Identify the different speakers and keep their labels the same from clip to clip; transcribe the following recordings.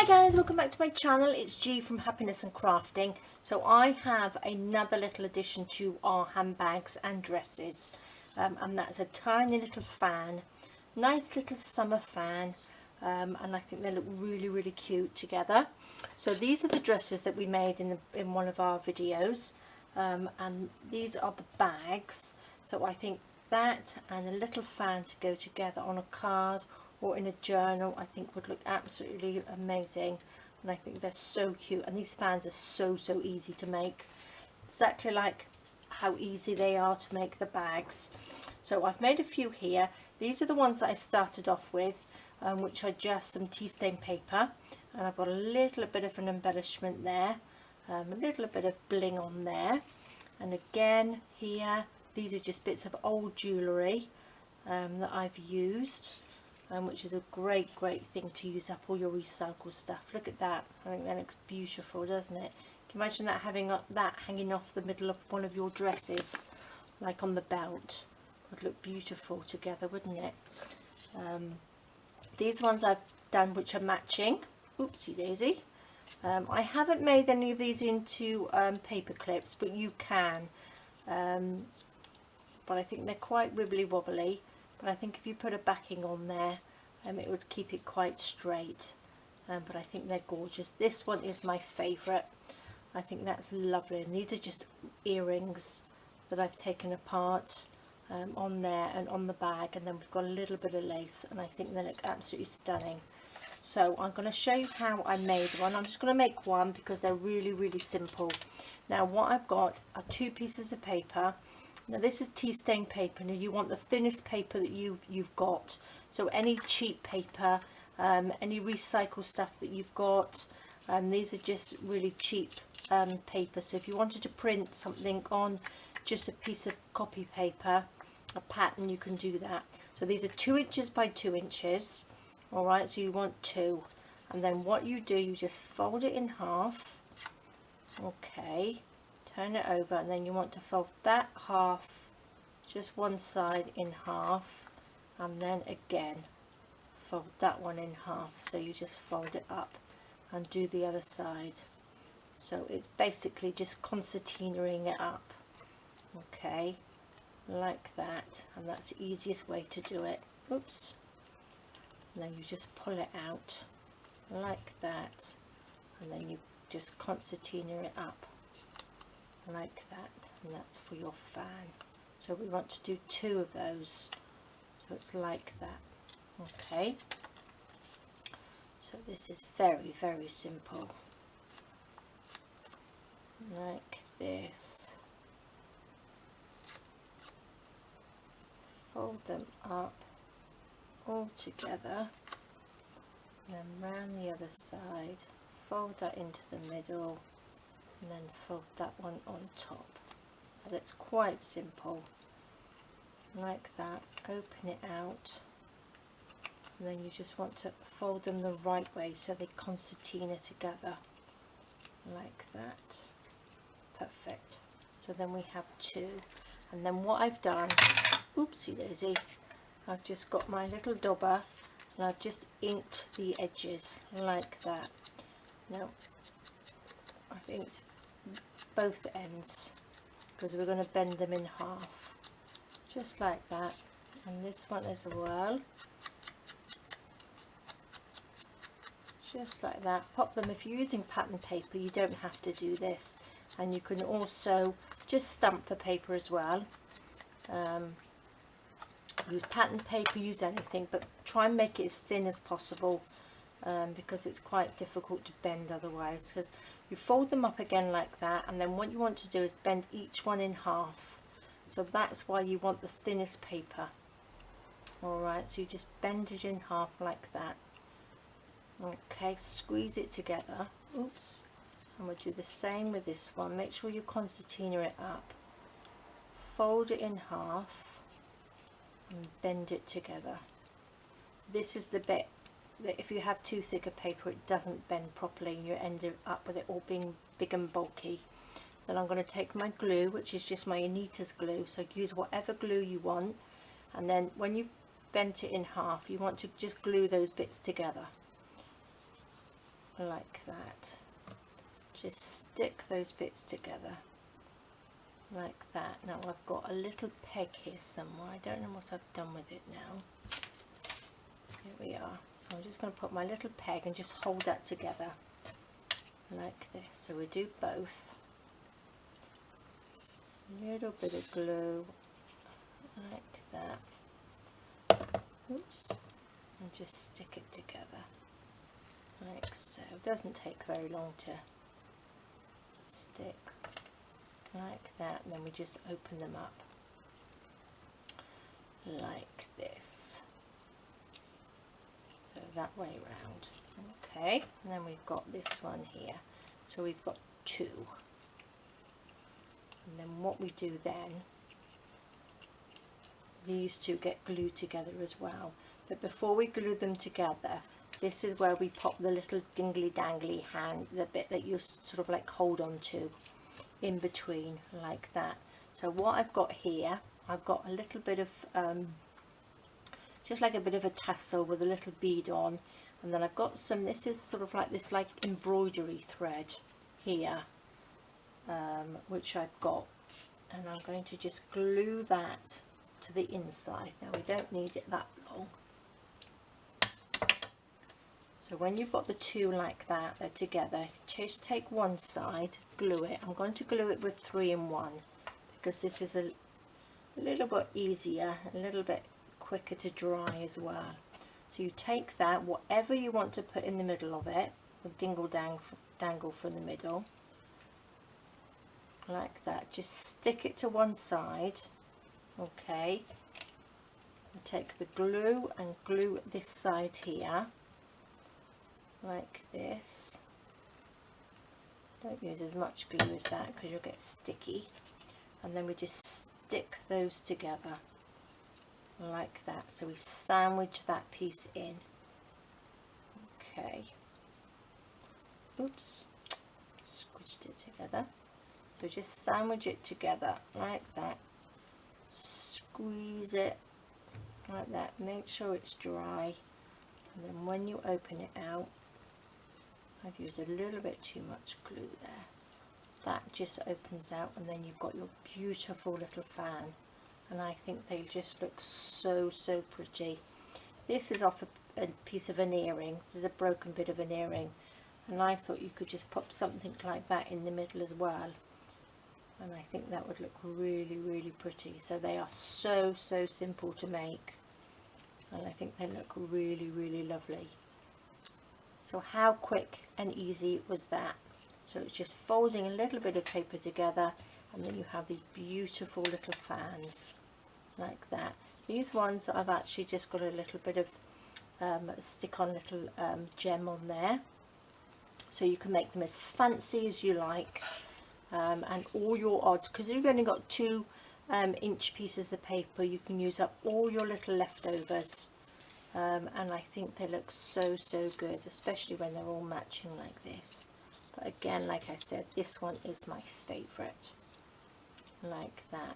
Speaker 1: guys, welcome back to my channel. It's G from Happiness and Crafting. So I have another little addition to our handbags and dresses, and that's a tiny little fan, nice little summer fan, and I think they look really cute together. So these are the dresses that we made in one of our videos, and these are the bags. So I think that and a little fan to go together on a card or in a journal I think would look absolutely amazing, and I think they're so cute, and these fans are so easy to make, exactly like how easy they are to make the bags. So I've made a few here. These are the ones that I started off with, which are just some tea stain paper, and I've got a little bit of an embellishment there, a little bit of bling on there, and again here these are just bits of old jewellery that I've used, which is a great thing to use up all your recycled stuff. Look at that. I think that looks beautiful, doesn't it? Can you imagine that, having that hanging off the middle of one of your dresses, like on the belt? Would look beautiful together, wouldn't it? These ones I've done which are matching. Oopsie daisy. I haven't made any of these into paper clips, but you can. But I think they're quite wibbly wobbly. But I think if you put a backing on there, it would keep it quite straight. But I think they're gorgeous. This one is my favourite. I think that's lovely. And these are just earrings that I've taken apart on there and on the bag. And then we've got a little bit of lace. And I think they look absolutely stunning. So I'm going to show you how I made one. I'm just going to make one because they're really simple. Now what I've got are two pieces of paper. Now this is tea stain paper. Now you want the thinnest paper that you've got. So any cheap paper, any recycled stuff that you've got, these are just really cheap paper. So if you wanted to print something on just a piece of copy paper, a pattern, you can do that. So these are 2 inches by 2 inches. Alright, so you want 2. And then what you do, you just fold it in half. Okay. Turn it over, and then you want to fold that half, just one side, in half, and then again fold that one in half. So you just fold it up and do the other side. So it's basically just concertinaing it up, okay, like that, and that's the easiest way to do it. Oops. And then you just pull it out like that, and then you just concertina it up like that, and that's for your fan. So we want to do 2 of those, so it's like that. Okay, so this is very simple, like this. Fold them up all together, then round the other side, fold that into the middle, and then fold that one on top. So that's quite simple, like that. Open it out, and then you just want to fold them the right way so they concertina together, like that. Perfect. So then we have 2, and then what I've done, oopsie daisy, I've just got my little dobber and I've just inked the edges like that. Now I think it's both ends, because we're going to bend them in half, just like that, and this one as well, just like that. Pop them. If you're using pattern paper, you don't have to do this, and you can also just stamp the paper as well. Use pattern paper, use anything, but try and make it as thin as possible, because it's quite difficult to bend otherwise. Because you fold them up again like that, and then what you want to do is bend each one in half. So that's why you want the thinnest paper. Alright, so you just bend it in half like that. Okay, squeeze it together. Oops. And we'll do the same with this one. Make sure you concertina it up. Fold it in half and bend it together. This is the bit that if you have too thick a paper, it doesn't bend properly, and you end up with it all being big and bulky. Then I'm going to take my glue, which is just my Anita's glue, so use whatever glue you want, and then when you've bent it in half, you want to just glue those bits together. like that. Just stick those bits together like that. Now I've got a little peg here somewhere. I don't know what I've done with it now. Here we are. So I'm just going to put my little peg and just hold that together like this. So we do both. A little bit of glue like that. Oops. And just stick it together like so. It doesn't take very long to stick like that, and then we just open them up like this, so that way round. Okay, and then we've got this one here, so we've got two, and then what we do then, these two get glued together as well, but before we glue them together, this is where we pop the little dingly dangly hand, the bit that you sort of like hold on to in between like that. So what I've got here, I've got a little bit of just like a bit of a tassel with a little bead on, and then I've got some, this is sort of like this like embroidery thread here, which I've got, and I'm going to just glue that to the inside. Now we don't need it that long. So when you've got the two like that, they're together, just take one side, glue it. I'm going to glue it with 3-in-1 because this is a little bit easier, a little bit quicker to dry as well. So you take that, whatever you want to put in the middle of it, with dangle from the middle, like that. Just stick it to one side, okay. And take the glue and glue this side here. Like this. Don't use as much glue as that because you'll get sticky, and then we just stick those together like that, so we sandwich that piece in. Okay, oops, squished it together. So just sandwich it together like that, squeeze it like that, make sure it's dry, and then when you open it out, I've used a little bit too much glue there. That just opens out, and then you've got your beautiful little fan, and I think they just look so pretty. This is off a piece of an earring. This is a broken bit of an earring, and I thought you could just pop something like that in the middle as well, and I think that would look really pretty. So they are so simple to make, and I think they look really lovely. So how quick and easy was that? So it's just folding a little bit of paper together, and then you have these beautiful little fans like that. These ones I've actually just got a little bit of stick-on little gem on there, so you can make them as fancy as you like, and all your odds, because you've only got 2-inch pieces of paper, you can use up all your little leftovers. And I think they look so good, especially when they're all matching like this. But again, like I said, this one is my favorite, like that.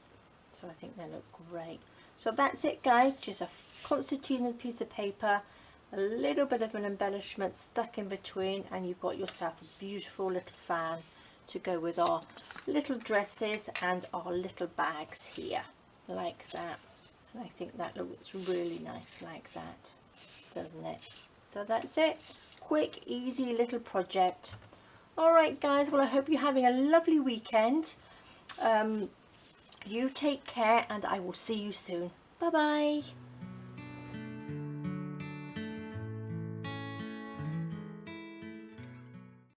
Speaker 1: So I think they look great. So that's it, guys, just a concertina piece of paper, a little bit of an embellishment stuck in between, and you've got yourself a beautiful little fan to go with our little dresses and our little bags here, like that. And I think that looks really nice like that, doesn't it? So that's it. Quick, easy little project. Alright guys, well I hope you're having a lovely weekend. You take care, and I will see you soon. Bye bye.